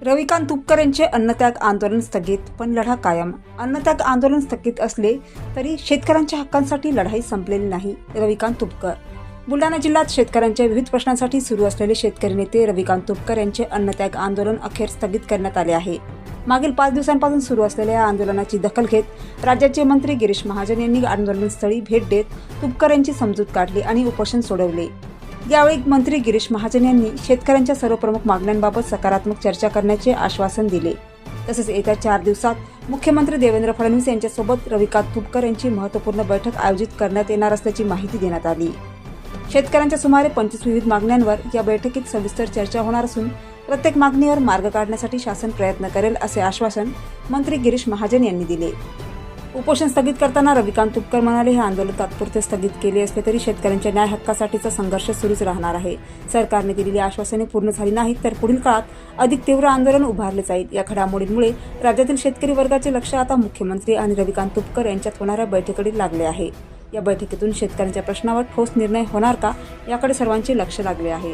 रविकांत तुपकर यांचे अन्नत्याग आंदोलन स्थगित, पण लढा कायम. अन्नत्याग आंदोलन स्थगित असले तरी शेतकऱ्यांच्या हक्कांसाठी लढाई संपलेली नाही. रविकांत तुपकर. बुलढाणा जिल्ह्यात शेतकऱ्यांच्या विविध प्रश्नांसाठी सुरू असलेले शेतकरी नेते रविकांत तुपकर यांचे अन्नत्याग आंदोलन अखेर स्थगित करण्यात आले आहे. मागील 5 दिवसांपासून सुरू असलेल्या या आंदोलनाची दखल घेत राज्याचे मंत्री गिरीश महाजन यांनी आंदोलनस्थळी भेट देत तुपकर यांची समजूत काढली आणि उपोषण सोडवले. यावेळी मंत्री गिरीश महाजन यांनी शेतकऱ्यांच्या सर्व प्रमुख मागण्यांबाबत सकारात्मक चर्चा करण्याचे आश्वासन दिले. तसेच येत्या 4 दिवसात मुख्यमंत्री देवेंद्र फडणवीस यांच्यासोबत रविकांत तुपकर यांची महत्त्वपूर्ण बैठक आयोजित करण्यात येणार असल्याची माहिती देण्यात आली. शेतकऱ्यांच्या सुमारे 25 विविध मागण्यांवर या बैठकीत सविस्तर चर्चा होणार असून प्रत्येक मागणीवर मार्ग काढण्यासाठी शासन प्रयत्न करेल असे आश्वासन मंत्री गिरीश महाजन यांनी दिले. उपोषण स्थगित करताना रविकांत तुपकर म्हणाले, हे आंदोलन तात्पुरते स्थगित केले असले तरी शेतकऱ्यांच्या न्याय हक्कासाठीचा संघर्ष सुरूच राहणार आहे. सरकारने दिलेली आश्वासने पूर्ण झाली नाहीत तर पुढील काळात अधिक तीव्र आंदोलन उभारले जाईल. या घडामोडींमुळे राज्यातील शेतकरी वर्गाचे लक्ष आता मुख्यमंत्री आणि रविकांत तुपकर यांच्यात होणाऱ्या बैठकीकडे लागले आहे. या बैठकीतून शेतकऱ्यांच्या प्रश्नावर ठोस निर्णय होणार का याकडे सर्वांचे लक्ष लागले आहे.